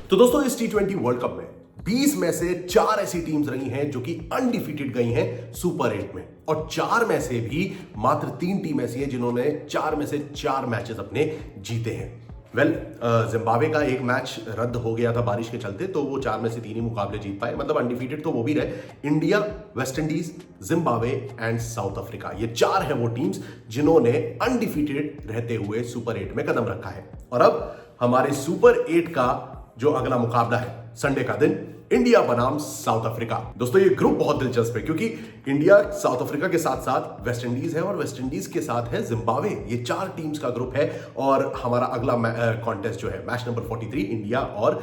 तो दोस्तों इस T20 वर्ल्ड कप में 20 में से 4 ऐसी टीम्स रही हैं जो कि अनडिफीटेड गई हैं सुपर 8 में, और 4 में से भी मात्र 3 टीम ऐसी हैं जिन्होंने 4 में से 4 मैचेस अपने जीते हैं। जिम्बाब्वे का एक मैच रद्द हो गया था बारिश के चलते, तो वो 4 में से 3 ही मुकाबले जीत पाए, मतलब अनडिफीटेड तो वो भी रहे। India, West Indies, Zimbabwe and south Africa, ये 4 हैं वो टीम्स जिन्होंने अनडिफीटेड रहते हुए सुपर 8 में कदम रखा है। और अब हमारे सुपर 8 का जो अगला मुकाबला है संडे का दिन, इंडिया बनाम साउथ अफ्रीका। दोस्तों ये ग्रुप बहुत दिलचस्प है क्योंकि इंडिया साउथ अफ्रीका के साथ साथ वेस्ट इंडीज है और वेस्ट इंडीज के साथ है जिम्बाब्वे। ये 4 टीम्स का ग्रुप है और हमारा अगला कॉन्टेस्ट जो है मैच नंबर 43 इंडिया और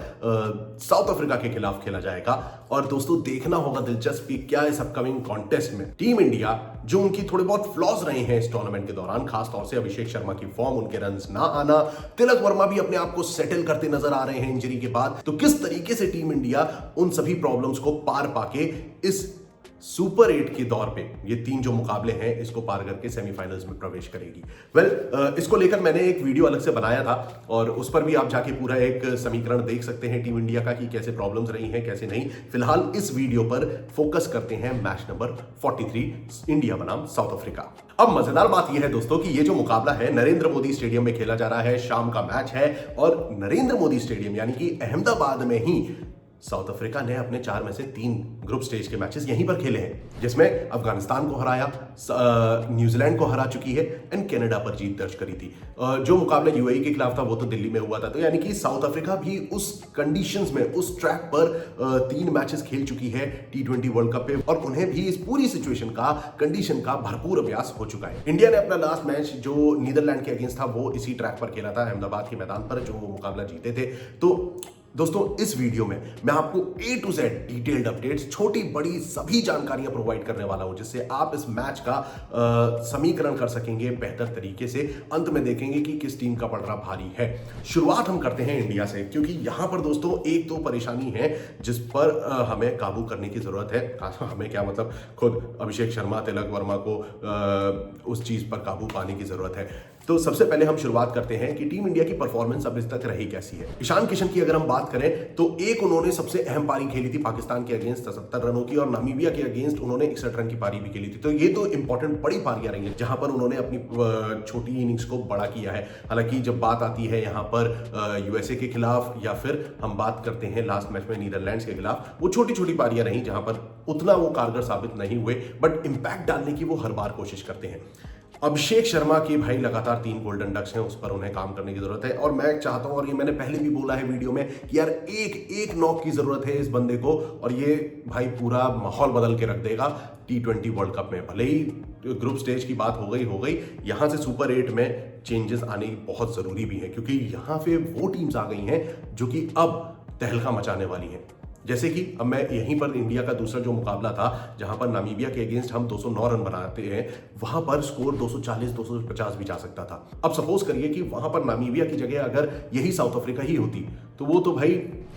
साउथ अफ्रीका के खिलाफ खेला जाएगा। और दोस्तों देखना होगा दिलचस्प कि क्या इस अपकमिंग कॉन्टेस्ट में टीम इंडिया, जो उनकी थोड़े बहुत फ्लॉज रहे हैं इस टूर्नामेंट के दौरान, खासतौर से अभिषेक शर्मा की फॉर्म, उनके रन्स ना आना, तिलक वर्मा भी अपने आप को सेटल करते नजर आ रहे हैं इंजरी के बाद, तो किस तरीके से टीम इंडिया उन सभी प्रॉब्लम्स को पार पाके इस सुपर 8 के दौर पे, ये 3 जो मुकाबले हैं इसको पार करके सेमीफाइनल्स में प्रवेश करेगी। इसको लेकर मैंने एक वीडियो अलग से बनाया था और उस पर भी आप जाके पूरा एक समीकरण देख सकते हैं टीम इंडिया का कि कैसे प्रॉब्लम्स रही हैं कैसे नहीं। फिलहाल इस वीडियो पर फोकस करते हैं मैच नंबर 43 इंडिया बनाम साउथ अफ्रीका। अब मजेदार बात यह है दोस्तों कि ये जो मुकाबला है नरेंद्र मोदी स्टेडियम में खेला जा रहा है, शाम का मैच है और नरेंद्र मोदी स्टेडियम यानी कि अहमदाबाद में ही साउथ अफ्रीका ने अपने 4 में से 3 ग्रुप स्टेज के मैचेस यहीं पर खेले हैं, जिसमें अफगानिस्तान को हराया, न्यूजीलैंड को हरा चुकी है एंड कनाडा पर जीत दर्ज करी थी। जो मुकाबला यूएई के खिलाफ था वो तो दिल्ली में हुआ था, तो यानी कि साउथ अफ्रीका भी उस कंडीशंस में, उस ट्रैक पर 3 मैचेस खेल चुकी है T20 वर्ल्ड कप पे और उन्हें भी इस पूरी सिचुएशन का, कंडीशन का भरपूर अभ्यास हो चुका है। इंडिया ने अपना लास्ट मैच जो नीदरलैंड के अगेंस्ट था वो इसी ट्रैक पर खेला था, अहमदाबाद के मैदान पर, जो वो मुकाबला जीते थे। तो दोस्तों इस वीडियो में मैं आपको A to Z detailed updates, छोटी बड़ी सभी जानकारियां प्रोवाइड करने वाला हूं, जिससे आप इस मैच का समीकरण कर सकेंगे बेहतर तरीके से। अंत में देखेंगे कि किस टीम का पलड़ा भारी है। शुरुआत हम करते हैं इंडिया से, क्योंकि यहां पर दोस्तों एक तो परेशानी है जिस पर हमें काबू करने की जरूरत है। हमें क्या मतलब, खुद अभिषेक शर्मा, तिलक वर्मा को उस चीज पर काबू पाने की जरूरत है। तो सबसे पहले हम शुरुआत करते हैं कि टीम इंडिया की परफॉर्मेंस अब इस तक रही कैसी है। ईशान किशन की अगर हम बात करें तो एक उन्होंने सबसे अहम पारी खेली थी पाकिस्तान के अगेंस्ट 77 रनों की, और नामीबिया के अगेंस्ट उन्होंने 61 रन की पारी भी खेली थी। तो ये तो इंपॉर्टेंट बड़ी पारियां रही हैं जहां पर उन्होंने अपनी छोटी इनिंग्स को बड़ा किया है। हालांकि जब बात आती है यहाँ पर यूएसए के खिलाफ या फिर हम बात करते हैं लास्ट मैच में नीदरलैंड्स के खिलाफ, वो छोटी छोटी पारियां रही जहां पर उतना वो कारगर साबित नहीं हुए, बट इंपैक्ट डालने की वो हर बार कोशिश करते हैं। अभिषेक शर्मा की भाई लगातार 3 गोल्डन डक्स हैं, उस पर उन्हें काम करने की जरूरत है। और मैं चाहता हूं, और ये मैंने पहले भी बोला है वीडियो में, कि यार एक नॉक की जरूरत है इस बंदे को, और ये भाई पूरा माहौल बदल के रख देगा T20 वर्ल्ड कप में। भले ही ग्रुप स्टेज की बात हो गई, यहां से सुपर 8 में चेंजेस आने बहुत जरूरी भी है, क्योंकि यहां पे वो टीम्स आ गई हैं जो कि अब तहलका मचाने वाली हैं। जैसे कि अब मैं यहीं पर इंडिया का दूसरा जो मुकाबला था जहां पर नामीबिया के अगेंस्ट हम 209 रन बनाते हैं, वहां पर स्कोर 240 250 भी जा सकता था। अब सपोज करिए कि वहां पर नामीबिया की जगह अगर यही साउथ अफ्रीका ही होती तो वो तो भाई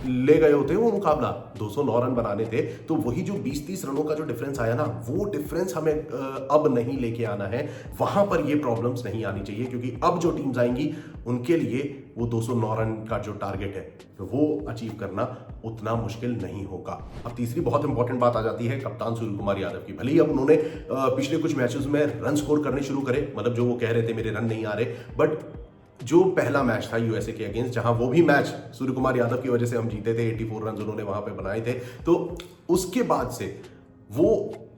ले गए होते वो मुकाबला। 209 रन बनाने थे, तो वही जो 20-30 रनों का जो डिफरेंस आया ना, वो डिफरेंस हमें अब नहीं लेके आना है। वहां पर ये प्रॉब्लम्स नहीं आनी चाहिए, क्योंकि अब जो टीम्स आएंगी उनके लिए वो 209 रन का जो टारगेट है वो अचीव करना उतना मुश्किल नहीं होगा। अब तीसरी बहुत इंपॉर्टेंट बात आ जाती है कप्तान सूर्य कुमार यादव की। भले ही अब उन्होंने पिछले कुछ मैचेस में रन स्कोर करने शुरू करे, मतलब जो वो कह रहे थे मेरे रन नहीं आ रहे, बट जो पहला मैच था यूएसए के अगेंस्ट, जहां वो भी मैच सूर्य कुमार यादव की वजह से हम जीते थे, 84 रन उन्होंने वहां पे बनाए थे, तो उसके बाद से वो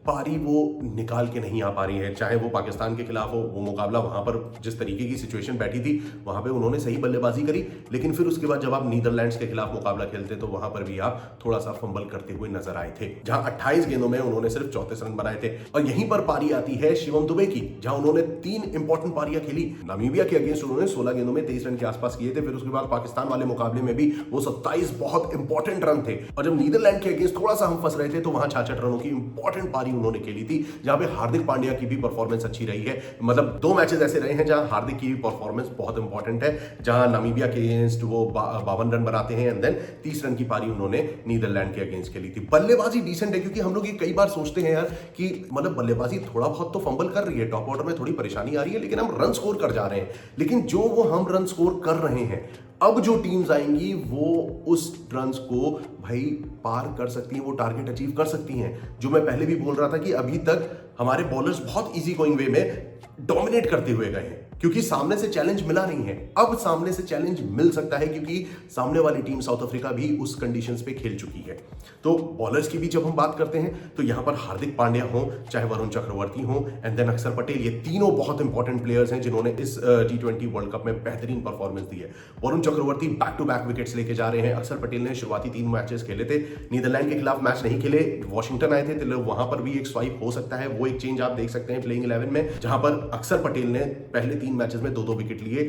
पारी वो निकाल के नहीं आ पा रही है। चाहे वो पाकिस्तान के खिलाफ हो, वो मुकाबला वहां पर जिस तरीके की सिचुएशन बैठी थी वहां पे उन्होंने सही बल्लेबाजी करी, लेकिन फिर उसके बाद जब आप नीदरलैंड्स के खिलाफ मुकाबला खेलते तो वहां पर भी आप थोड़ा सा फंबल करते हुए नजर आए थे, जहां 28 गेंदों में उन्होंने सिर्फ 34 रन बनाए थे। और यहीं पर पारी आती है शिवम दुबे की, जहां उन्होंने 3 इंपॉर्टेंट पारियां खेली। नामीबिया के अगेंस्ट उन्होंने 16 गेंदों में 23 रन के आसपास किए थे, फिर उसके बाद पाकिस्तान वाले मुकाबले में भी वो 27 बहुत इंपॉर्टेंट रन थे, और जब नीदरलैंड के अगेंस्ट थोड़ा सा हम फंस रहे थे तो वहां 66 रनों की इंपॉर्टेंट पारी उन्होंने खेली थी, जहां पे हार्दिक पांड्या की भी परफॉर्मेंस अच्छी रही है। मतलब 2 मैचेस ऐसे रहे हैं जहां हार्दिक की परफॉर्मेंस बहुत इंपॉर्टेंट है, जहां नामीबिया के अगेंस्ट वो 52 रन बनाते हैं एंड देन 30 रन की पारी उन्होंने नीदरलैंड के अगेंस्ट खेली थी। बल्लेबाजी डिसेंट है, क्योंकि हम लोग ये कई बार सोचते हैं यार कि मतलब बल्लेबाजी थोड़ा बहुत तो फंबल कर रही है, टॉप ऑर्डर में थोड़ी परेशानी आ रही है, लेकिन हम रन स्कोर कर जा रहे हैं। लेकिन जो वो हम रन स्कोर कर रहे हैं अब जो टीम्स आएंगी वो उस रन्स को भाई पार कर सकती हैं, वो टारगेट अचीव कर सकती हैं। जो मैं पहले भी बोल रहा था कि अभी तक हमारे बॉलर्स बहुत इजी गोइंग वे में डोमिनेट करते हुए गए हैं क्योंकि सामने से चैलेंज मिला नहीं है। अब सामने से चैलेंज मिल सकता है क्योंकि सामने वाली टीम साउथ अफ्रीका भी उस कंडीशंस पे खेल चुकी है। तो बॉलर्स की भी जब हम बात करते हैं तो यहां पर हार्दिक पांड्या हो, चाहे वरुण चक्रवर्ती हो, एंड देन अक्षर पटेल, ये तीनों बहुत इंपॉर्टेंट प्लेयर्स हैं जिन्होंने इस T20 वर्ल्ड कप में बेहतरीन परफॉर्मेंस दी है। Varun Chakravarthy back to back wickets लेके जा रहे हैं। अक्षर पटेल ने शुरुआती 3 मैचेस खेले थे, नीदरलैंड के खिलाफ मैच नहीं खेले, वॉशिंगटन आए थे, तो वहां पर भी एक स्वाइप हो सकता है। वो एक चेंज आप देख सकते हैं प्लेइंग 11 में, जहां पर अक्षर पटेल ने पहले 3 मैचेस में 2-2 विकेट लिए।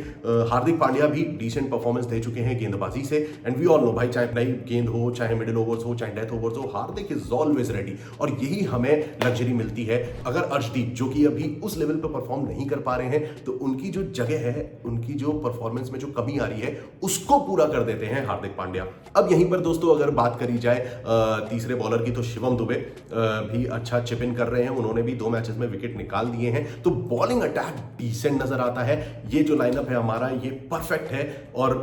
हार्दिक पांड्या भी डिसेंट परफॉर्मेंस दे चुके हैं गेंदबाजी से, एंड वी ऑल नो भाई, चाहे नई गेंद हो, चाहे मिडिल ओवर्स हो, चाहे डेथ ओवर्स हो, हार्दिक इज ऑलवेज रेडी। और यही हमें लग्जरी मिलती है अगर अर्शदीप, जो कि अभी उस लेवल पर परफॉर्म नहीं कर पा रहे हैं, तो उनकी जो जगह है, उनकी जो परफॉर्मेंस में जो कमी आ रही है, उसको पूरा कर देते हैं हार्दिक पांड्या। अब यहीं पर दोस्तों अगर बात करी जाए तीसरे बॉलर की, तो शिवम दुबे भी अच्छा चिप इन कर रहे हैं। उन्होंने भी 2 मैचेस में विकेट निकाल दिए हैं, तो बॉलिंग अटैक डिसेंट नजर आता है। ये जो लाइनअप है हमारा, ये परफेक्ट है और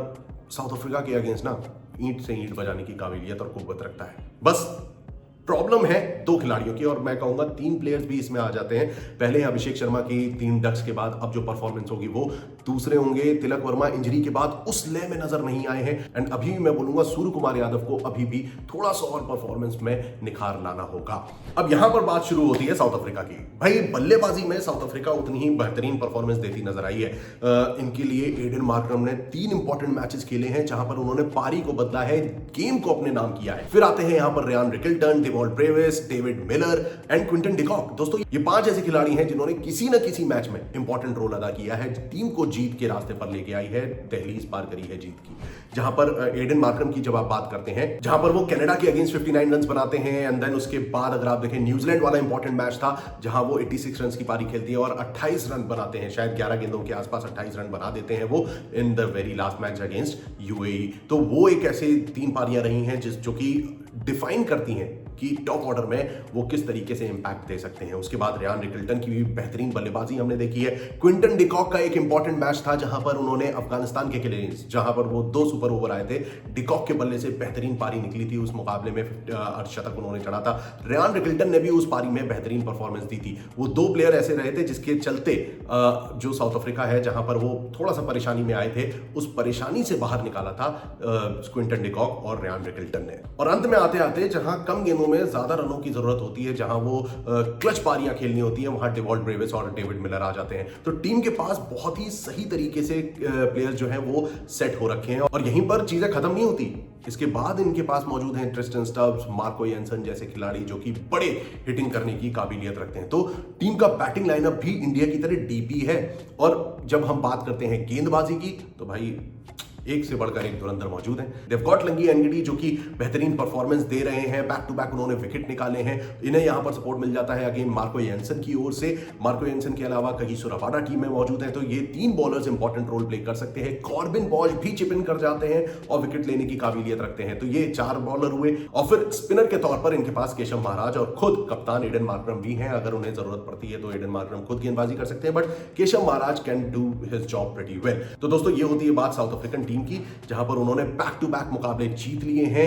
साउथ अफ्रीका के अगेंस्ट ना ईंट से ईंट बजाने की काबिलियत और कुव्वत रखता है। बस प्रॉब्लम है 2 खिलाड़ियों की, और मैं कहूंगा 3 प्लेयर्स भी इसमें आ जाते हैं। पहले अभिषेक शर्मा की 3 डक्स के बाद अब जो परफॉर्मेंस होगी वो दूसरे होंगे। तिलक वर्मा इंजरी के बाद उस लय में नजर नहीं आए हैं, एंड अभी मैं बोलूंगा सूर्य कुमार यादव को अभी भी थोड़ा सा और परफॉर्मेंस में निखार लाना होगा। अब यहां पर बात शुरू होती है साउथ अफ्रीका की। भाई बल्लेबाजी में साउथ अफ्रीका उतनी ही बेहतरीन परफॉर्मेंस देती नजर आई है। इनके लिए एडन मार्करम ने 3 इंपॉर्टेंट मैचेस खेले हैं जहां पर उन्होंने पारी को बदला है, गेम को अपने नाम किया है। फिर आते हैं यहां पर Ryan Rickelton, Dewald Brevis, David Miller and Quinton de Kock. दोस्तों ये 5 ऐसे खिलाड़ी हैं जिन्होंने किसी न किसी मैच में इंपॉर्टेंट रोल अदा किया है, टीम को जीत के रास्ते पर लेके आई है, दहलीज पार करी है जीत की। जहां पर एडन मार्करम की जब आप बात करते हैं, जहां पर वो कनाडा के अगेंस्ट 59 रन बनाते हैं, एंड देन उसके बाद अगर आप देखें न्यूजीलैंड वाला इंपॉर्टेंट मैच था जहां वो 86 रन की पारी खेलती है और 28 रन बनाते हैं, शायद 11 गेंदों के आसपास 28 रन बना देते हैं वो in the very last match against UAE. तो वो एक ऐसे 3 पारियां रही हैं जो कि डिफाइन करती हैं कि टॉप ऑर्डर में वो किस तरीके से इंपैक्ट दे सकते हैं। उसके बाद रियान रिकल्टन की भी बेहतरीन बल्लेबाजी हमने देखी है। क्विंटन डिकॉक का एक इंपॉर्टेंट मैच था जहां पर उन्होंने अफगानिस्तान के खिलाफ, जहां पर वो 2 सुपर ओवर आए थे, डिकॉक के बल्ले से बेहतरीन पारी निकली थी। उस मुकाबले में अर्धशतक उन्होंने चढ़ा था। रियान रिकल्टन ने भी उस पारी में बेहतरीन परफॉर्मेंस दी थी। वो 2 प्लेयर ऐसे रहे थे जिसके चलते जो साउथ अफ्रीका है, जहां पर वो थोड़ा सा परेशानी में आए थे, उस परेशानी से बाहर निकाला था क्विंटन डिकॉक और रियान रिकल्टन ने। और अंत में आते आते जहां कम गेंदों में ज्यादा रनों की जरूरत होती है, जहां वो क्लच पारियां खेलनी होती है, वहां डेवॉल्ट ब्रेविस और डेविड मिलर आ जाते हैं। तो टीम के पास बहुत ही सही तरीके से प्लेयर्स जो हैं वो सेट हो रखे हैं, और यहीं पर चीजें खत्म नहीं होती। इसके बाद इनके पास मौजूद हैं ट्रिस्टन स्टब्स, मार्को येंसन जैसे खिलाड़ी जो कि बड़े हिटिंग करने की काबिलियत रखते हैं। तो टीम का बैटिंग लाइनअप भी इंडिया की तरह डीपी है। और जब हम बात करते हैं गेंदबाजी की, तो भाई एक से बढ़कर एक धुरंधर मौजूद हैं। देव गॉट लंगी एनगिडी जो कि बेहतरीन परफॉर्मेंस दे रहे हैं, बैक टू बैक उन्होंने विकेट निकाले हैं। इन्हें यहां पर सपोर्ट मिल जाता है अगेन मार्को येंसन की ओर से। मार्को येंसन के अलावा कहीं सुराबाडा टीम में मौजूद है, तो ये 3 बॉलर्स इंपॉर्टेंट रोल प्ले कर सकते हैं। कॉर्बिन बॉश भी चिप इन कर जाते हैं और विकेट लेने की काबिलियत रखते हैं। तो ये 4 बॉलर हुए, और फिर स्पिनर के तौर पर इनके पास केशव महाराज और खुद कप्तान एडन मार्करम भी हैं। अगर उन्हें जरूरत पड़ती है तो एडन मार्करम खुद गेंदबाजी कर सकते हैं, but Keshav Maharaj can do his job pretty well. तो दोस्तों ये होती है बात साउथ अफ्रीकन टीम की, जहां पर उन्होंने बैक टू बैक मुकाबले जीत लिए हैं,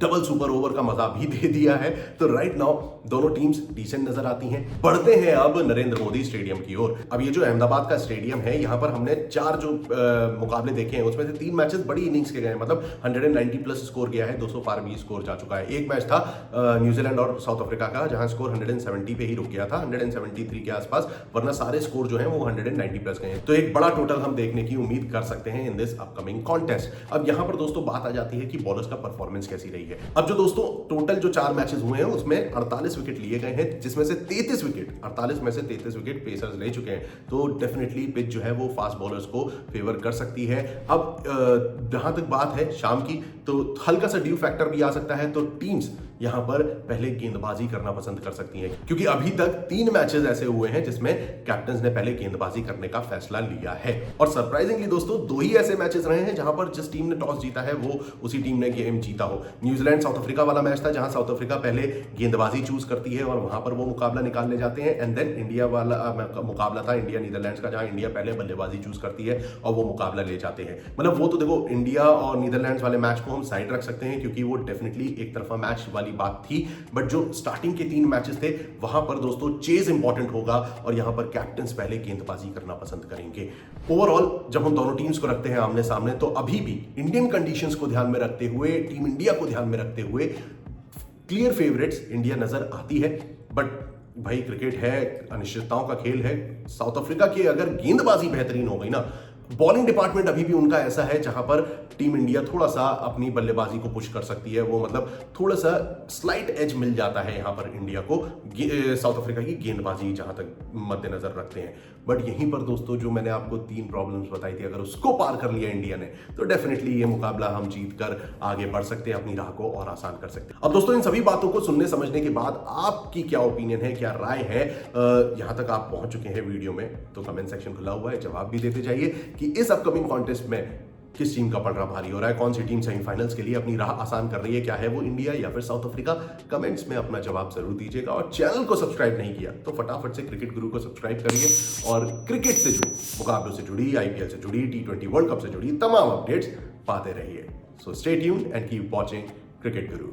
डबल सुपर ओवर का मजा भी दे दिया है। तो राइट नाउ दोनों टीम्स डिसेंट नजर आती हैं। बढ़ते हैं अब नरेंद्र मोदी स्टेडियम की ओर। अब ये जो अहमदाबाद का स्टेडियम है, यहां पर हमने 4 जो मुकाबले देखे हैं, उसमें से 3 मैचेस बड़ी इनिंग्स के गए हैं, मतलब 190 प्लस स्कोर गया है, 200 पार भी स्कोर जा चुका है। एक मैच था न्यूजीलैंड और साउथ अफ्रीका का, जहां स्कोर 170 पे ही रुक गया था, 173 के आसपास, वरना सारे स्कोर जो है वो 190 प्लस गए हैं। तो एक बड़ा टोटल हम देखने की उम्मीद कर सकते हैं इन दिस अपकमिंग कॉन्टेस्ट। अब यहां पर दोस्तों बात आ जाती है कि बॉलर्स का परफॉर्मेंस कैसी रही है। अब जो दोस्तों टोटल जो 4 मैचेस हुए हैं उसमें 48 विकेट लिए गए हैं, जिसमें से 33 विकेट 48 में से 33 विकेट पेसर्स ले चुके हैं। तो डेफिनेटली पिच जो है वो फास्ट बॉलर्स को फेवर कर सकती है। अब जहां तक बात है शाम की, तो हल्का सा ड्यू फैक्टर भी आ सकता है। तो टीम्स यहां पर पहले गेंदबाजी करना पसंद कर सकती हैं, क्योंकि अभी तक 3 मैचेस ऐसे हुए हैं जिसमें कैप्टन ने पहले गेंदबाजी करने का फैसला लिया है। और सरप्राइजिंगली दोस्तों 2 ही ऐसे मैचेस रहे हैं जहां पर जिस टीम ने टॉस जीता है वो उसी टीम ने गेम जीता हो। न्यूजीलैंड साउथ अफ्रीका वाला मैच था जहां साउथ अफ्रीका पहले गेंदबाजी चूज करती है और वहां पर वो मुकाबला निकालने जाते हैं, एंड देन इंडिया वाला मुकाबला था इंडिया नीदरलैंड्स का, जहां इंडिया पहले बल्लेबाजी चूज करती है और वो मुकाबला ले जाते हैं। मतलब वो तो देखो इंडिया और नीदरलैंड्स वाले मैच को हम साइड रख सकते हैं क्योंकि वो डेफिनेटली एक तरफा मैच वाली बात थी, बट जो स्टार्टिंग के 3 मैचेस थे वहां पर दोस्तों चेज इंपॉर्टेंट होगा और यहां पर कैप्टन्स पहले गेंदबाजी करना पसंद करेंगे। ओवरऑल जब हम दोनों टीम्स को रखते हैं आमने सामने तो अभी भी इंडियन कंडीशंस को ध्यान में रखते हुए, टीम इंडिया को ध्यान में रखते हुए क्लियर फेवरेट्स इंडिया नजर आती है। बट भाई क्रिकेट है, अनिश्चितताओं का खेल है। साउथ अफ्रीका की अगर गेंदबाजी बेहतरीन हो गई ना, बॉलिंग डिपार्टमेंट अभी भी उनका ऐसा है जहां पर टीम इंडिया थोड़ा सा अपनी बल्लेबाजी को पुश कर सकती है, वो मतलब थोड़ा सा स्लाइट एज मिल जाता है यहां पर इंडिया को साउथ अफ्रीका की गेंदबाजी जहां तक मद्देनजर रखते हैं। बट यहीं पर दोस्तों जो मैंने आपको 3 प्रॉब्लम्स बताई थी, अगर उसको पार कर लिया इंडिया ने तो डेफिनेटली ये मुकाबला हम जीत कर आगे बढ़ सकते हैं, अपनी राह को और आसान कर सकते हैं। अब दोस्तों इन सभी बातों को सुनने समझने के बाद आपकी क्या ओपिनियन है, क्या राय है, यहां तक आप पहुंच चुके हैं वीडियो में तो कमेंट सेक्शन खुला हुआ है, जवाब भी देते जाइए कि इस अपकमिंग कॉन्टेस्ट में किस टीम का पलड़ा भारी हो रहा है, कौन सी टीम सेमीफाइनल्स के लिए अपनी राह आसान कर रही है, क्या है वो इंडिया या फिर साउथ अफ्रीका। कमेंट्स में अपना जवाब जरूर दीजिएगा और चैनल को सब्सक्राइब नहीं किया तो फटाफट से क्रिकेट गुरु को सब्सक्राइब करिए और क्रिकेट से जुड़ी, मुकाबलों से जुड़ी, आईपीएल से जुड़ी, T20 वर्ल्ड कप से जुड़ी तमाम अपडेट्स पाते रहिए। So stay tuned and keep watching cricket Guru.